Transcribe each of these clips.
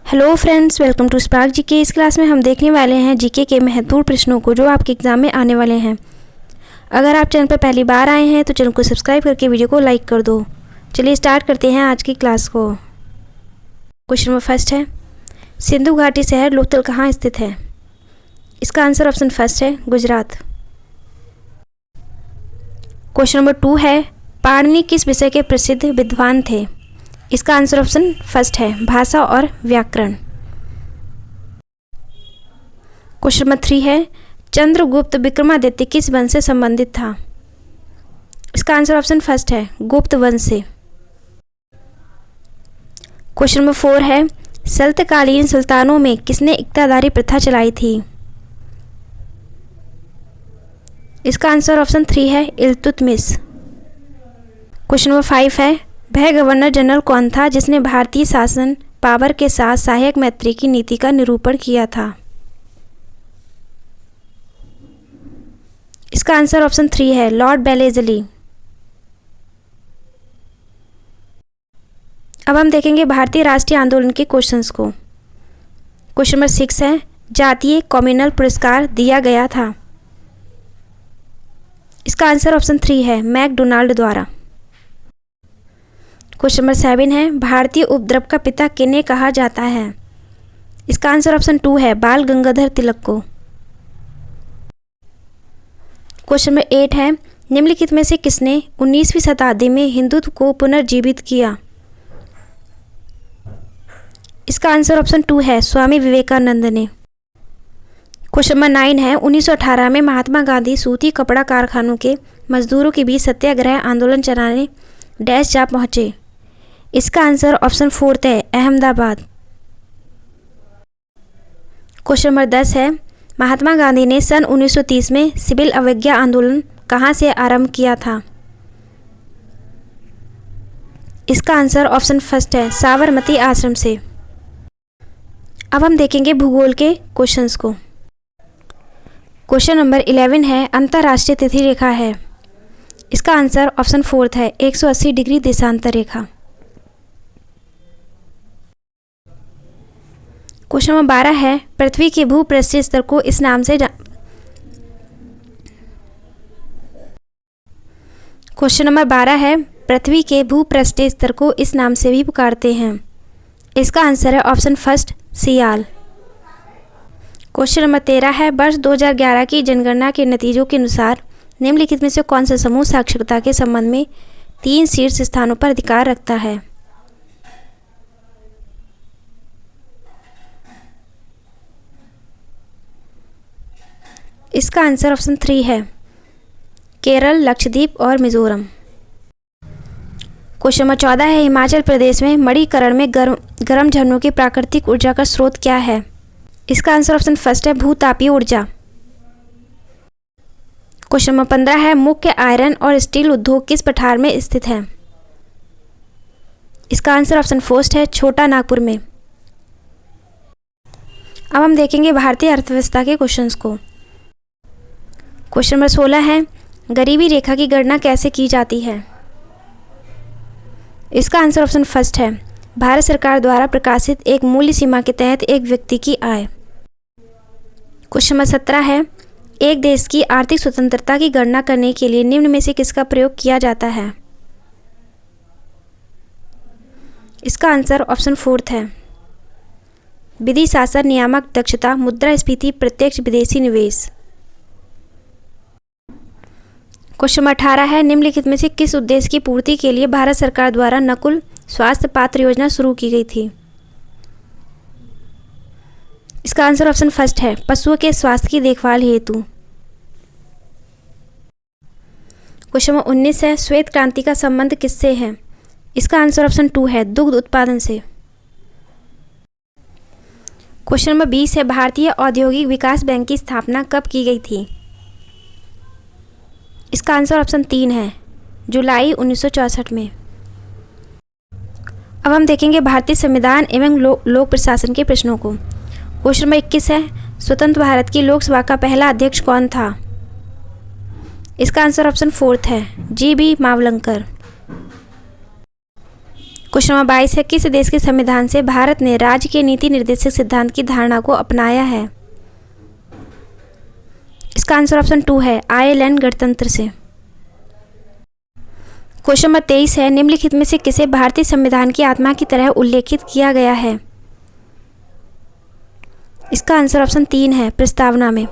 Hello friends, welcome to Spark GK. इस class में हम देखने वाले हैं जीके के महत्वपूर्ण प्रश्नों को जो आपके एग्जाम में आने वाले हैं। अगर आप चैनल पर पहली बार आए हैं तो चैनल को सब्सक्राइब करके वीडियो को लाइक कर दो। चलिए स्टार्ट करते हैं आज की क्लास को। क्वेश्चन नंबर फर्स्ट है, सिंधु घाटी शहर लोकतल कहाँ स्थित है? इसका आंसर ऑप्शन फर्स्ट है गुजरात। क्वेश्चन नंबर 2 है, पाणिनि किस विषय के प्रसिद्ध विद्वान थे? इसका आंसर ऑप्शन फर्स्ट है भाषा और व्याकरण। क्वेश्चन नंबर 3 है, चंद्रगुप्त विक्रमादित्य किस वंश से संबंधित था? इसका आंसर ऑप्शन फर्स्ट है गुप्त वंश से। क्वेश्चन नंबर 4 है, सल्तकालीन सुल्तानों में किसने इक्तादारी प्रथा चलाई थी? इसका आंसर ऑप्शन 3 है इल्तुतमिश। क्वेश्चन नंबर 5 है, वह गवर्नर जनरल कौन था जिसने भारतीय शासन पावर के साथ सहायक मैत्री की नीति का निरूपण किया था? इसका आंसर ऑप्शन 3 है लॉर्ड बेलेजली। अब हम देखेंगे भारतीय राष्ट्रीय आंदोलन के क्वेश्चंस को। क्वेश्चन नंबर 6 है, जातीय कम्युनल पुरस्कार दिया गया था? इसका आंसर ऑप्शन 3 है मैकडोनाल्ड द्वारा। क्वेश्चन नंबर 7 है, भारतीय उपद्रव का पिता किन्हें कहा जाता है? इसका आंसर ऑप्शन 2 है बाल गंगाधर तिलक को। क्वेश्चन नंबर 8 है, निम्नलिखित में से किसने 19वीं शताब्दी में हिंदुत्व को पुनर्जीवित किया? इसका आंसर ऑप्शन 2 है स्वामी विवेकानंद ने। क्वेश्चन नंबर 9 है, 1918 में महात्मा गांधी सूती कपड़ा कारखानों के मजदूरों के बीच सत्याग्रह आंदोलन चलाने डैश जा पहुंचे? इसका आंसर ऑप्शन 4 है अहमदाबाद। क्वेश्चन नंबर 10 है, महात्मा गांधी ने सन 1930 में सिविल अवज्ञा आंदोलन कहां से आरंभ किया था? इसका आंसर ऑप्शन फर्स्ट है साबरमती आश्रम से। अब हम देखेंगे भूगोल के क्वेश्चंस को। क्वेश्चन नंबर 11 है, अंतर्राष्ट्रीय तिथि रेखा है? इसका आंसर ऑप्शन 4 है 180 डिग्री देशांतर रेखा। क्वेश्चन नंबर 12 है, पृथ्वी के भूपृष्ठीय स्तर को इस नाम से क्वेश्चन नंबर 12 है, पृथ्वी के भूपृष्ठीय स्तर को इस नाम से भी पुकारते हैं? इसका आंसर है ऑप्शन फर्स्ट सियाल। क्वेश्चन नंबर 13 है, वर्ष 2011 की जनगणना के नतीजों के अनुसार निम्नलिखित में से कौन सा समूह साक्षरता के संबंध में 3 शीर्ष स्थानों पर अधिकार रखता है? इसका आंसर ऑप्शन 3 है केरल, लक्षद्वीप और मिजोरम। क्वेश्चन नंबर 14 है, हिमाचल प्रदेश में मणिकरण में गर्म झरनों की प्राकृतिक ऊर्जा का स्रोत क्या है? इसका आंसर ऑप्शन फर्स्ट है भूतापीय ऊर्जा। क्वेश्चन नंबर 15 है, मुख्य आयरन और स्टील उद्योग किस पठार में स्थित है? इसका आंसर ऑप्शन फर्स्ट है छोटा नागपुर में। अब हम देखेंगे भारतीय अर्थव्यवस्था के क्वेश्चंस को। क्वेश्चन नंबर 16 है, गरीबी रेखा की गणना कैसे की जाती है? इसका आंसर ऑप्शन फर्स्ट है भारत सरकार द्वारा प्रकाशित एक मूल्य सीमा के तहत एक व्यक्ति की आय। क्वेश्चन नंबर 17 है, एक देश की आर्थिक स्वतंत्रता की गणना करने के लिए निम्न में से किसका प्रयोग किया जाता है? इसका आंसर ऑप्शन 4 है विधि शासन नियामक दक्षता मुद्रास्फीति प्रत्यक्ष विदेशी निवेश। क्वेश्चन नंबर 18 है, निम्नलिखित में से किस उद्देश्य की पूर्ति के लिए भारत सरकार द्वारा नकुल स्वास्थ्य पात्र योजना शुरू की गई थी? इसका आंसर ऑप्शन फर्स्ट है पशुओं के स्वास्थ्य की देखभाल हेतु। क्वेश्चन नंबर 19 है, श्वेत क्रांति का संबंध किससे है? इसका आंसर ऑप्शन 2 है दुग्ध उत्पादन से। क्वेश्चन नंबर 20 है, भारतीय औद्योगिक विकास बैंक की स्थापना कब की गई थी? इसका आंसर ऑप्शन 3 है जुलाई 1964 में। अब हम देखेंगे भारतीय संविधान एवं लोक प्रशासन के प्रश्नों को। क्वेश्चन नंबर 21 है, स्वतंत्र भारत की लोकसभा का पहला अध्यक्ष कौन था? इसका आंसर ऑप्शन 4 है G V Mavalankar. Question number 22 है, किस देश के संविधान से भारत ने राज्य के नीति निर्देशक सिद्धांत की धारणा को अपनाया है? इसका आंसर ऑप्शन 2 है, आयरलैंड गणतंत्र से। क्वेश्चन नंबर 23 है, निम्नलिखित में से किसे भारतीय संविधान की आत्मा की तरह उल्लेखित किया गया है? इसका आंसर ऑप्शन 3 है, प्रस्तावना में।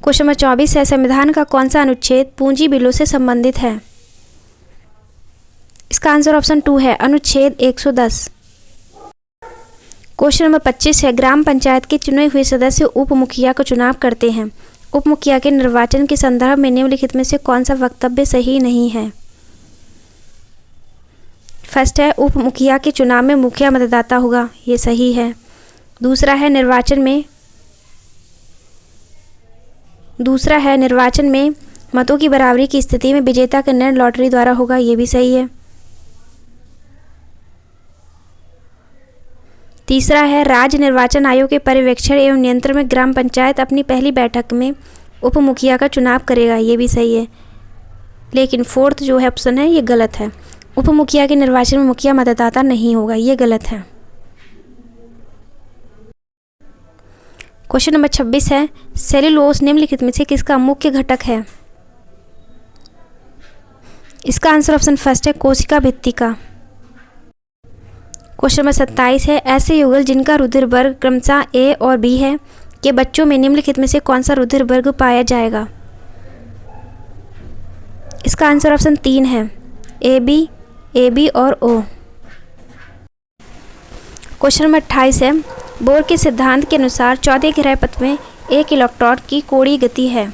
क्वेश्चन नंबर 24 है, संविधान का कौन सा अनुच्छेद पूंजी बिलों से संबंधित है? इसका आंसर ऑप्शन 2 है, अनुच्छेद 110। क्वेश्चन नंबर 25 है, ग्राम पंचायत के चुने हुए सदस्य उप मुखिया का चुनाव करते हैं। उप मुखिया के निर्वाचन के संदर्भ में निम्नलिखित में से कौन सा वक्तव्य सही नहीं है? फर्स्ट है, उप मुखिया के चुनाव में मुखिया मतदाता होगा, ये सही है। दूसरा है, निर्वाचन में मतों की बराबरी की स्थिति में विजेता का निर्णय लॉटरी द्वारा होगा, ये भी सही है। तीसरा है, राज्य निर्वाचन आयोग के पर्यवेक्षण एवं नियंत्रण में ग्राम पंचायत अपनी पहली बैठक में उप मुखिया का चुनाव करेगा, ये भी सही है। लेकिन फोर्थ जो है ऑप्शन है, ये गलत है। उप मुखिया के निर्वाचन में मुखिया मतदाता नहीं होगा, ये गलत है। क्वेश्चन नंबर 26 है, सेल्यूलोज निम्नलिखित में से किसका मुख्य घटक है? इसका आंसर ऑप्शन फर्स्ट है, कोशिका भित्ति का। क्वेश्चन नंबर 27 है, ऐसे युगल जिनका रुधिर वर्ग क्रमशः ए और बी है के बच्चों में निम्नलिखित में से कौन सा रुधिर वर्ग पाया जाएगा? इसका आंसर ऑप्शन 3 है, ए बी और ओ। क्वेश्चन नंबर 28 है, बोर के सिद्धांत के अनुसार 14 ग्रह पथ में एक इलेक्ट्रॉन की कोणीय गति है।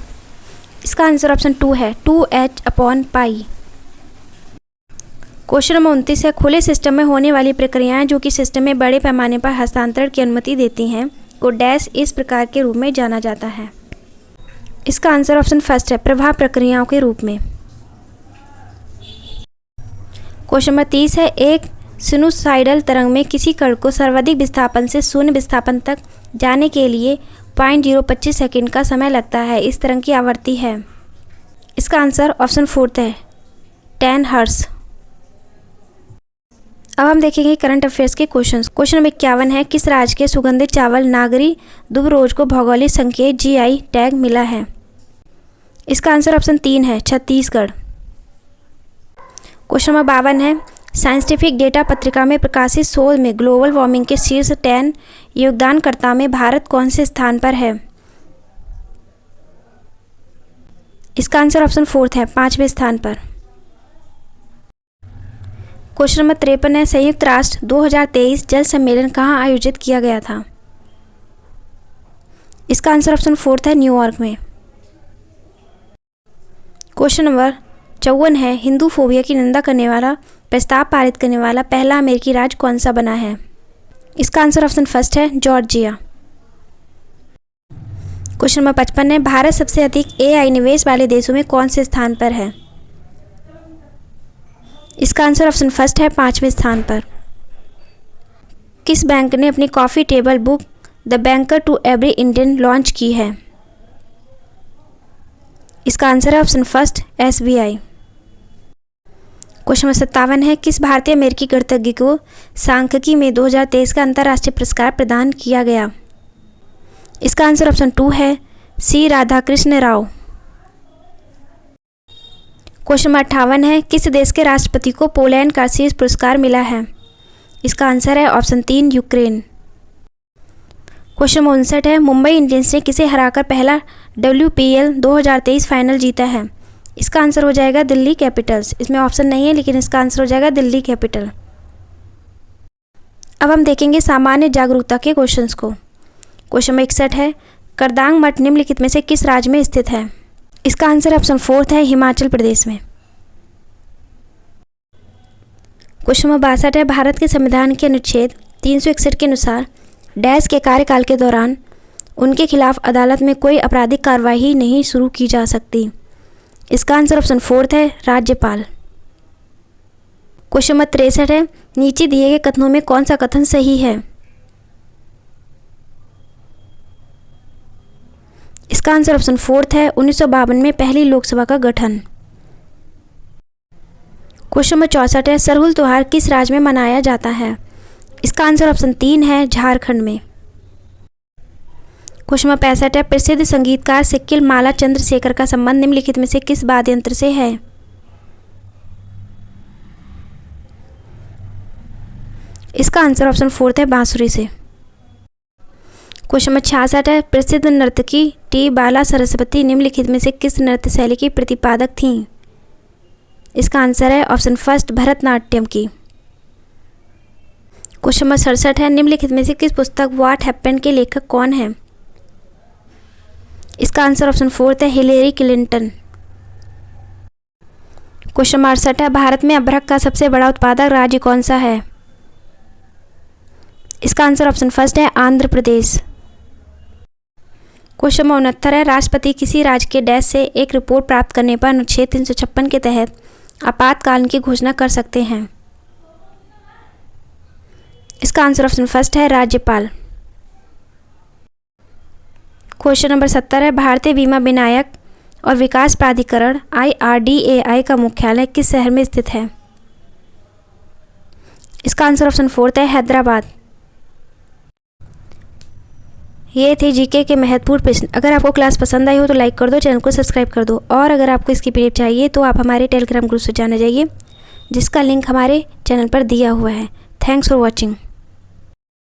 इसका आंसर ऑप्शन 2 है, 2h/π। क्वेश्चन नंबर 29 है, खुले सिस्टम में होने वाली प्रक्रियाएं जो कि सिस्टम में बड़े पैमाने पर हस्तांतरण की अनुमति देती हैं को डैश इस प्रकार के रूप में जाना जाता है। इसका आंसर ऑप्शन फर्स्ट है, प्रवाह प्रक्रियाओं के रूप में। क्वेश्चन नंबर 30 है, एक सिनुसाइडल तरंग में किसी कण को सर्वाधिक विस्थापन से शून्य विस्थापन तक जाने के लिए 0.025 सेकंड का समय लगता है। इस तरंग की आवृत्ति है। इसका आंसर ऑप्शन फोर्थ है, 10 हर्ट्ज। अब हम देखेंगे करंट अफेयर्स के क्वेश्चंस। क्वेश्चन नंबर 51 है, किस राज्य के सुगंधित चावल नागरी दुबरोज को भौगोलिक संकेत GI टैग मिला है? इसका आंसर ऑप्शन 3 है, छत्तीसगढ़। क्वेश्चन नंबर 52 है, साइंटिफिक डेटा पत्रिका में प्रकाशित शोध में ग्लोबल वार्मिंग के शीर्ष 10 योगदानकर्ता में भारत कौन से स्थान पर है? इसका आंसर ऑप्शन फोर्थ है, 5वें स्थान पर। क्वेश्चन नंबर 53 है, संयुक्त राष्ट्र 2023 जल सम्मेलन कहाँ आयोजित किया गया था? इसका आंसर ऑप्शन फोर्थ है, न्यूयॉर्क में। क्वेश्चन नंबर 54 है, हिंदू फोबिया की निंदा करने वाला प्रस्ताव पारित करने वाला पहला अमेरिकी राज्य कौन सा बना है? इसका आंसर ऑप्शन फर्स्ट है, जॉर्जिया। क्वेश्चन नंबर 55 है, भारत सबसे अधिक AI निवेश वाले देशों में कौन से स्थान पर है? इसका आंसर ऑप्शन फर्स्ट है, 5वें स्थान पर। किस बैंक ने अपनी coffee table book the banker to every Indian launch की है? इसका आंसर है option first, SBI। Question number 57 है, किस भारतीय अमेरिकी गणितज्ञ को सांख्यिकी में 2023 का अंतर्राष्ट्रीय पुरस्कार प्रदान किया गया? इसका आंसर ऑप्शन 2 है, C Radhakrishna Rao. Question number 58 है, किस देश के राष्ट्रपति को पोलैंड का शीर्ष पुरस्कार मिला है? इसका आंसर है ऑप्शन 3, यूक्रेन। क्वेश्चन नंबर 59 है, मुंबई इंडियंस ने किसे हराकर पहला WPL 2023 फाइनल जीता है? इसका आंसर हो जाएगा दिल्ली कैपिटल्स। इसमें ऑप्शन नहीं है, लेकिन इसका आंसर हो जाएगा दिल्ली कैपिटल। अब हम देखेंगे सामान्य जागरूकता के क्वेश्चंस को। क्वेश्चन नंबर 61 है, करदांग मठ निम्नलिखित में से किस राज्य में स्थित है? इसका आंसर ऑप्शन फोर्थ है, हिमाचल प्रदेश में। क्वेश्चन नंबर 62 है, भारत के संविधान के अनुच्छेद 361 के अनुसार डैश के कार्यकाल के दौरान उनके खिलाफ अदालत में कोई आपराधिक कार्रवाई नहीं शुरू की जा सकती। इसका आंसर ऑप्शन फोर्थ है, राज्यपाल। क्वेश्चन नंबर 63 है, नीचे दिए गए कथनों में कौन सा कथन सही है? इसका आंसर ऑप्शन फोर्थ है, 1952 में पहली लोकसभा का गठन। क्वेश्चन नंबर 64 है, सरहुल त्योहार किस राज्य में मनाया जाता है? इसका आंसर ऑप्शन 3 है, झारखंड में। क्वेश्चन नंबर 65 है, प्रसिद्ध संगीतकार सिक्किल माला चंद्रशेखर का संबंध निम्नलिखित में से किस वाद्य यंत्र से है? इसका आंसर ऑप्शन 4 है, बांसुरी से। क्वेश्चन नंबर 66 है, प्रसिद्ध नर्तकी टी बाला सरस्वती निम्नलिखित में से किस नृत्य शैली की प्रतिपादक थीं? इसका आंसर है ऑप्शन 1 भरतनाट्यम की। क्वेश्चन नंबर 67 है, निम्नलिखित में से किस पुस्तक व्हाट हैपेंड के लेखक कौन है? इसका आंसर ऑप्शन 4 है, हिलेरी क्लिंटन। क्वेश्चन नंबर 68 है, भारत में अभ्रक का सबसे बड़ा उत्पादक राज्य कौन सा है? इसका आंसर ऑप्शन 1 है, आंध्र प्रदेश। क्वेश्चन नंबर 69 है, राष्ट्रपति किसी राज्य के डैश से एक रिपोर्ट प्राप्त करने पर अनुच्छेद 356 के तहत आपातकाल की घोषणा कर सकते हैं? इसका आंसर ऑप्शन 1 है, राज्यपाल। क्वेश्चन नंबर 70 है, भारतीय बीमा विनियामक और विकास प्राधिकरण IRDAI का मुख्यालय किस शहर में स्थित है? इसका आंसर ऑप्शन 4 है, हैदराबाद। ये थे जीके के महत्वपूर्ण प्रश्न। अगर आपको क्लास पसंद आई हो तो लाइक कर दो, चैनल को सब्सक्राइब कर दो, और अगर आपको इसकी पीडीएफ चाहिए तो आप हमारे टेलीग्राम ग्रुप से जाने जाइए, जिसका लिंक हमारे चैनल पर दिया हुआ है। Thanks for watching.